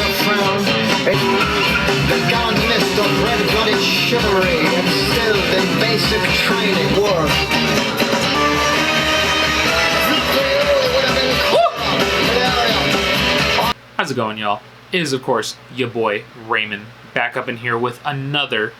your frown. The gaunt mist of red-blooded chivalry instilled in basic training work. How's it going, y'all? It is, of course, your boy, Raymond, back up in here with another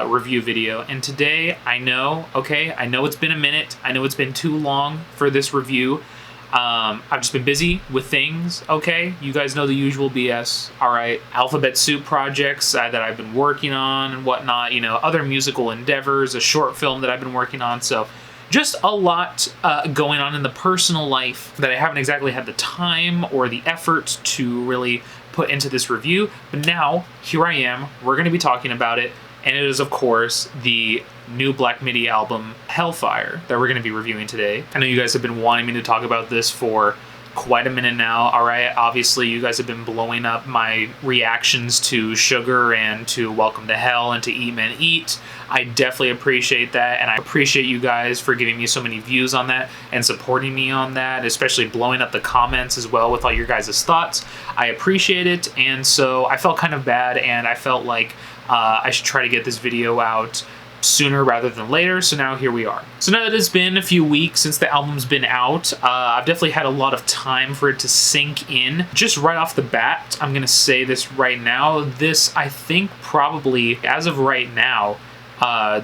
review video. And today, I know it's been a minute. I know it's been too long for this review. I've just been busy with things, okay? You guys know the usual BS, all right? Alphabet Soup projects that I've been working on and whatnot, you know, other musical endeavors, a short film that I've been working on, so just a lot going on in the personal life that I haven't exactly had the time or the effort to really put into this review. But now, here I am, we're going to be talking about it, and it is, of course, the new Black Midi album, Hellfire, that we're going to be reviewing today. I know you guys have been wanting me to talk about this for quite a minute now, all right? Obviously, you guys have been blowing up my reactions to Sugar and to Welcome to Hell and to Eat Men Eat. I definitely appreciate that, and I appreciate you guys for giving me so many views on that and supporting me on that, especially blowing up the comments as well with all your guys' thoughts. I appreciate it, and so I felt kind of bad, and I felt like I should try to get this video out sooner rather than later, so now here we are. So now that it's been a few weeks since the album's been out, I've definitely had a lot of time for it to sink in. Just right off the bat, I'm gonna say this right now, this, I think, probably, as of right now,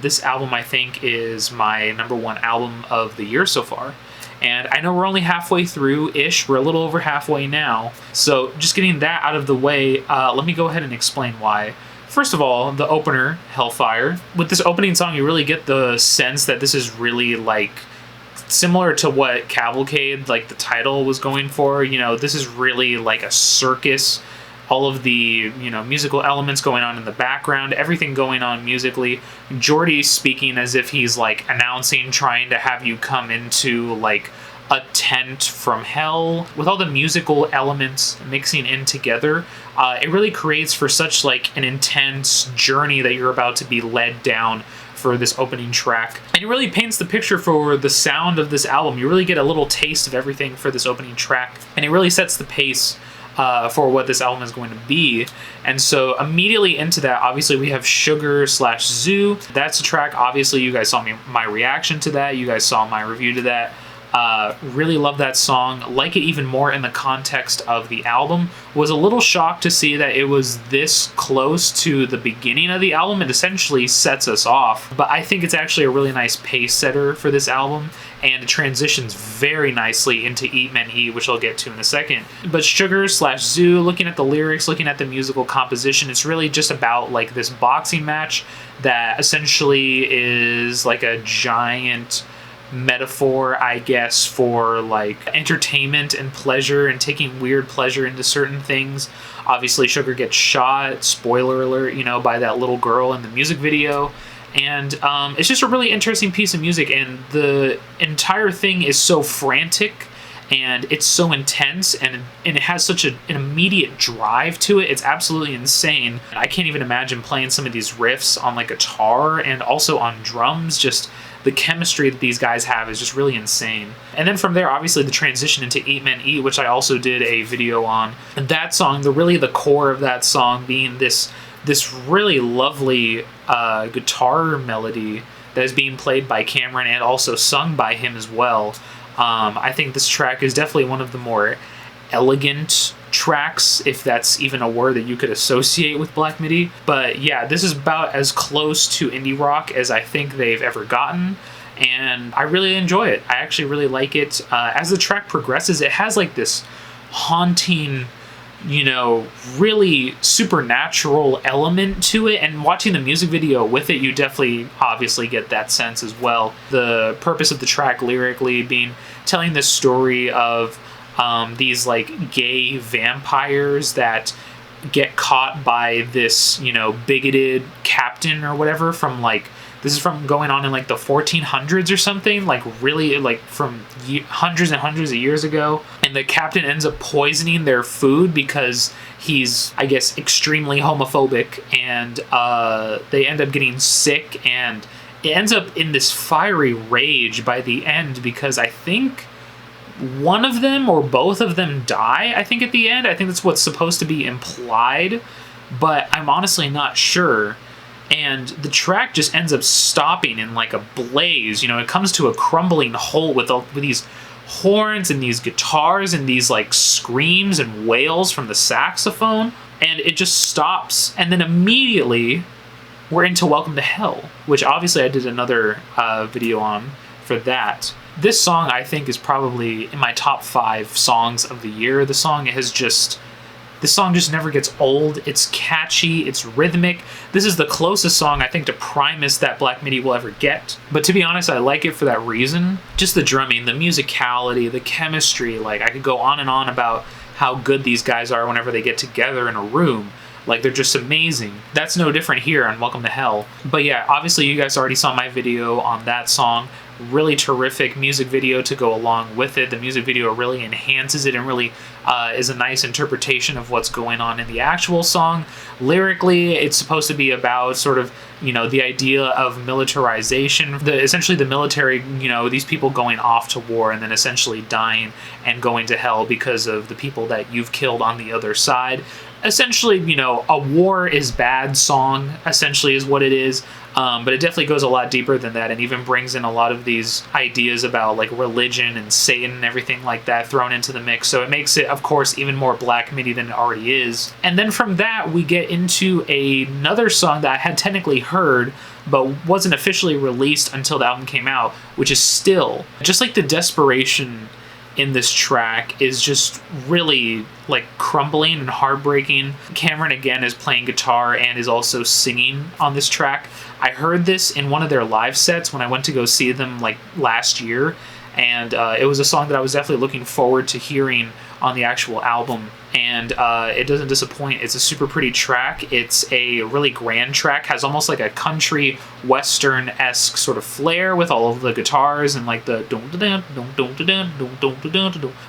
this album, I think, is my #1 album of the year so far. And I know we're only halfway through-ish, we're a little over halfway now, so just getting that out of the way, let me go ahead and explain why. First of all, the opener, Hellfire. With this opening song, you really get the sense that this is really, like, similar to what Cavalcade, like, the title was going for. You know, this is really like a circus. All of the, you know, musical elements going on in the background, everything going on musically. Jordy's speaking as if he's, like, announcing, trying to have you come into, like, a tent from hell, with all the musical elements mixing in together. It really creates for such like an intense journey that you're about to be led down for this opening track. And it really paints the picture for the sound of this album. You really get a little taste of everything for this opening track, and it really sets the pace for what this album is going to be. And so immediately into that, obviously we have Sugar/Zoo. That's a track, obviously you guys saw my reaction to that, you guys saw my review to that. Really love that song, like it even more in the context of the album. Was a little shocked to see that it was this close to the beginning of the album. It essentially sets us off, but I think it's actually a really nice pace setter for this album, and it transitions very nicely into Eat Men Eat, which I'll get to in a second. But Sugar/Zoo, looking at the lyrics, looking at the musical composition, it's really just about like this boxing match that essentially is like a giant metaphor, I guess, for like entertainment and pleasure and taking weird pleasure into certain things. Obviously, Sugar gets shot, spoiler alert, you know, by that little girl in the music video. And it's just a really interesting piece of music, and the entire thing is so frantic and it's so intense, and it has such an immediate drive to it. It's absolutely insane. I can't even imagine playing some of these riffs on like guitar and also on drums. Just the chemistry that these guys have is just really insane. And then from there, obviously, the transition into Eat Men Eat, which I also did a video on. And that song, the core of that song being this really lovely guitar melody that is being played by Cameron and also sung by him as well. I think this track is definitely one of the more elegant tracks, if that's even a word that you could associate with Black Midi. But yeah, this is about as close to indie rock as I think they've ever gotten, and I really enjoy it. I actually really like it. As the track progresses, it has like this haunting, you know, really supernatural element to it, and watching the music video with it, you definitely obviously get that sense as well. The purpose of the track lyrically being telling this story of these like gay vampires that get caught by this, you know, bigoted captain or whatever from like, this is from going on in like the 1400s or something, like really like from hundreds and hundreds of years ago. And the captain ends up poisoning their food because he's, I guess, extremely homophobic, and they end up getting sick, and it ends up in this fiery rage by the end, because I think one of them or both of them die, I think, at the end. I think that's what's supposed to be implied, but I'm honestly not sure. And the track just ends up stopping in like a blaze. You know, it comes to a crumbling halt with these horns and these guitars and these like screams and wails from the saxophone, and it just stops, and then immediately we're into Welcome to Hell, which obviously I did another video on for that. This song, I think, is probably in my top 5 songs of the year. This song just never gets old. It's catchy, it's rhythmic. This is the closest song, I think, to Primus that Black Midi will ever get. But to be honest, I like it for that reason. Just the drumming, the musicality, the chemistry. Like, I could go on and on about how good these guys are whenever they get together in a room. Like, they're just amazing. That's no different here on Welcome to Hell. But yeah, obviously you guys already saw my video on that song. Really terrific music video to go along with it. The music video really enhances it and really is a nice interpretation of what's going on in the actual song. Lyrically, it's supposed to be about sort of, you know, the idea of militarization, essentially the military, you know, these people going off to war and then essentially dying and going to hell because of the people that you've killed on the other side. Essentially, you know, a war is bad song, essentially, is what it is. But it definitely goes a lot deeper than that and even brings in a lot of these ideas about like religion and Satan and everything like that thrown into the mix. So it makes it, of course, even more Black Midi than it already is. And then from that, we get into another song that I had technically heard, but wasn't officially released until the album came out, which is Still. Just like the desperation in this track is just really like crumbling and heartbreaking. Cameron again is playing guitar and is also singing on this track. I heard this in one of their live sets when I went to go see them like last year, and it was a song that I was definitely looking forward to hearing on the actual album, and it doesn't disappoint. It's a super pretty track. It's a really grand track, has almost like a country western-esque sort of flair with all of the guitars and like the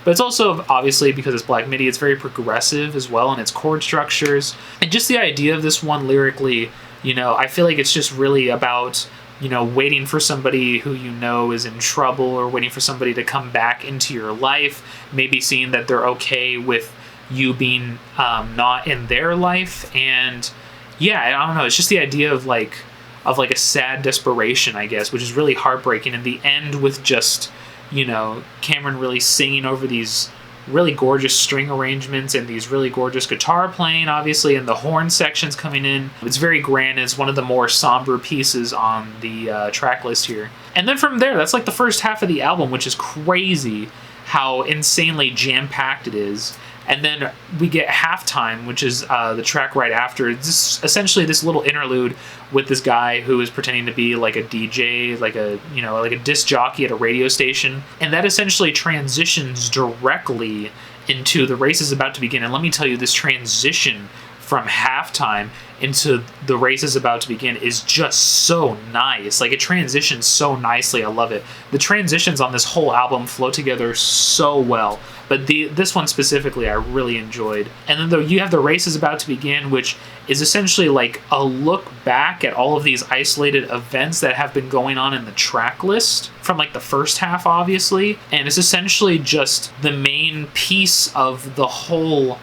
but it's also, obviously, because it's Black Midi, it's very progressive as well in its chord structures. And just the idea of this one lyrically, you know, I feel like it's just really about, you know, waiting for somebody who you know is in trouble, or waiting for somebody to come back into your life, maybe seeing that they're okay with you being not in their life. And yeah, I don't know, it's just the idea of like a sad desperation, I guess, which is really heartbreaking. In the end, with just, you know, Cameron really singing over these really gorgeous string arrangements and these really gorgeous guitar playing, obviously, and the horn sections coming in. It's very grand. It's one of the more somber pieces on the track list here. And then from there, that's like the first half of the album, which is crazy how insanely jam-packed it is. And then we get Halftime, which is the track right after. It's essentially this little interlude with this guy who is pretending to be like a DJ, like a disc jockey at a radio station. And that essentially transitions directly into The Race is About to Begin. And let me tell you, this transition from Halftime into The Race is About to Begin is just so nice. Like, it transitions so nicely. I love it. The transitions on this whole album flow together so well. But this one specifically, I really enjoyed. And then you have The Race is About to Begin, which is essentially like a look back at all of these isolated events that have been going on in the track list from like the first half, obviously. And it's essentially just the main piece of the whole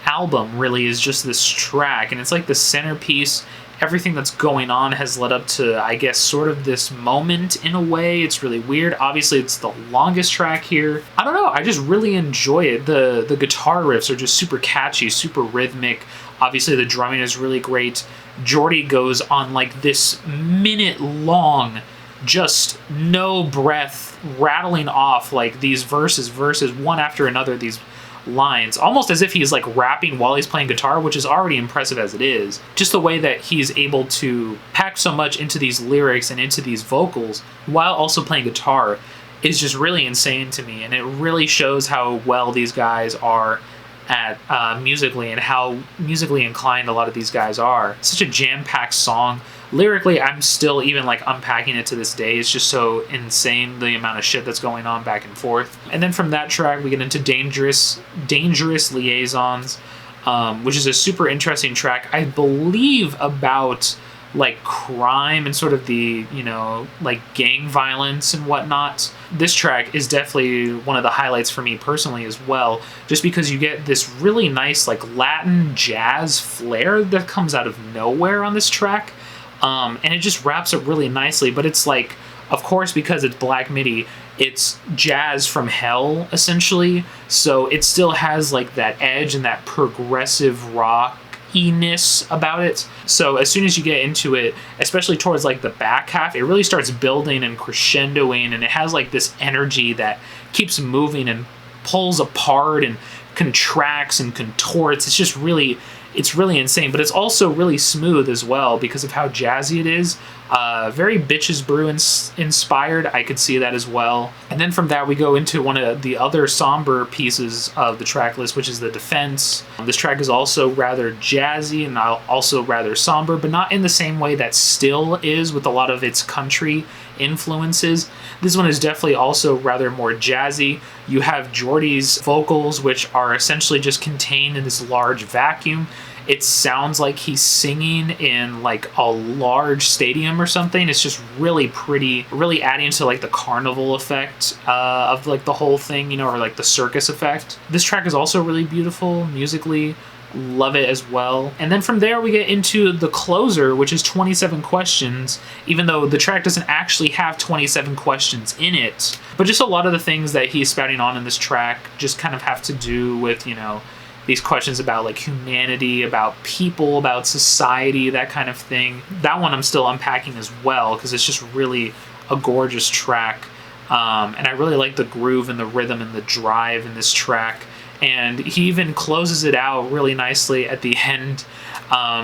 album, really, is just this track. And it's like the centerpiece. Everything that's going on has led up to, I guess, sort of this moment in a way. It's really weird. Obviously, it's the longest track here. I don't know. I just really enjoy it. The guitar riffs are just super catchy, super rhythmic. Obviously, the drumming is really great. Jordy goes on like this minute-long, just no breath, rattling off like these verses, one after another, these lines, almost as if he's like rapping while he's playing guitar, which is already impressive as it is. Just the way that he's able to pack so much into these lyrics and into these vocals while also playing guitar is just really insane to me. And it really shows how well these guys are at musically, and how musically inclined a lot of these guys are. It's such a jam-packed song. Lyrically, I'm still even like unpacking it to this day. It's just so insane, the amount of shit that's going on back and forth. And then from that track, we get into Dangerous Liaisons, which is a super interesting track. I believe about like crime and sort of the, you know, like gang violence and whatnot. This track is definitely one of the highlights for me personally as well, just because you get this really nice like Latin jazz flair that comes out of nowhere on this track. And it just wraps up really nicely, but it's like, of course, because it's Black Midi, it's jazz from hell, essentially. So it still has like that edge and that progressive rockiness about it. So as soon as you get into it, especially towards like the back half, it really starts building and crescendoing, and it has like this energy that keeps moving and pulls apart and contracts and contorts. It's just really, it's really insane, but it's also really smooth as well because of how jazzy it is. Very Bitches Brew inspired, I could see that as well. And then from that we go into one of the other somber pieces of the track list, which is The Defense. This track is also rather jazzy and also rather somber, but not in the same way that Still is with a lot of its country influences. This one is definitely also rather more jazzy. You have Jordy's vocals, which are essentially just contained in this large vacuum. It sounds like he's singing in like a large stadium or something. It's just really pretty, really adding to like the carnival effect of like the whole thing, you know, or like the circus effect. This track is also really beautiful musically. Love it as well. And then from there we get into the closer, which is 27 questions, even though the track doesn't actually have 27 questions in it. But just a lot of the things that he's spouting on in this track just kind of have to do with, you know, these questions about like humanity, about people, about society, that kind of thing. That one I'm still unpacking as well because it's just really a gorgeous track. And I really like the groove and the rhythm and the drive in this track. And he even closes it out really nicely at the end,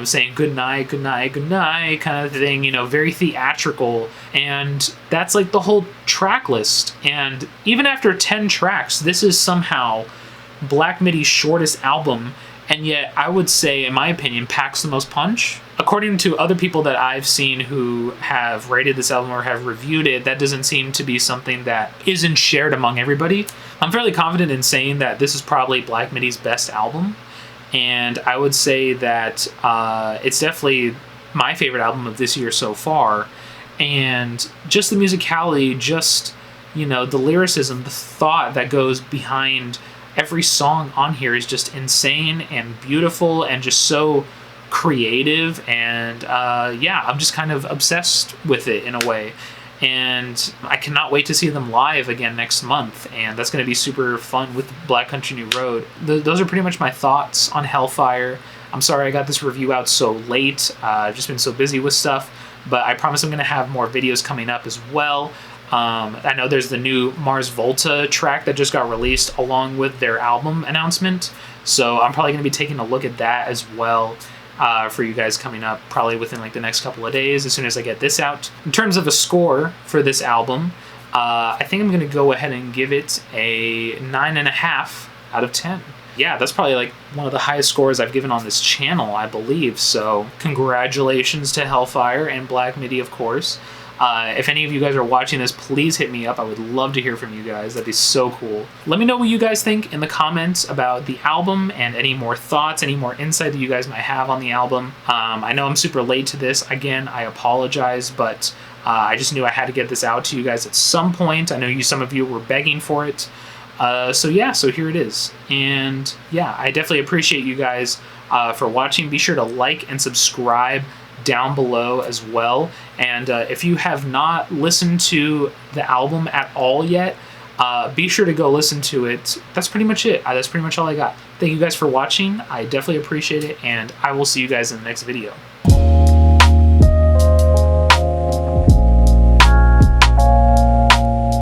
saying good night, good night, good night, kind of thing, you know, very theatrical. And that's like the whole track list. And even after 10 tracks, this is somehow Black Midi's shortest album, and yet I would say, in my opinion, packs the most punch. According to other people that I've seen who have rated this album or have reviewed it, that doesn't seem to be something that isn't shared among everybody. I'm fairly confident in saying that this is probably Black Midi's best album, and I would say that it's definitely my favorite album of this year so far. And just the musicality, just, you know, the lyricism, the thought that goes behind every song on here is just insane and beautiful and just so creative. And yeah, I'm just kind of obsessed with it in a way. And I cannot wait to see them live again next month. And that's going to be super fun with Black Country New Road. Those are pretty much my thoughts on Hellfire. I'm sorry I got this review out so late. I've just been so busy with stuff. But I promise I'm going to have more videos coming up as well. I know there's the new Mars Volta track that just got released along with their album announcement, so I'm probably going to be taking a look at that as well for you guys coming up probably within like the next couple of days as soon as I get this out. In terms of a score for this album, I think I'm going to go ahead and give it a 9.5 out of 10. Yeah, that's probably like one of the highest scores I've given on this channel, I believe, so congratulations to Hellfire and Black Midi, of course. If any of you guys are watching this, please hit me up. I would love to hear from you guys. That'd be so cool. Let me know what you guys think in the comments about the album and any more thoughts, any more insight that you guys might have on the album. I know I'm super late to this. Again, I apologize, but I just knew I had to get this out to you guys at some point. I know some of you were begging for it. So yeah, so here it is. And yeah, I definitely appreciate you guys for watching. Be sure to like and subscribe down below as well. And if you have not listened to the album at all yet, be sure to go listen to it. That's pretty much it. That's pretty much all I got. Thank you guys for watching. I definitely appreciate it, and I will see you guys in the next video.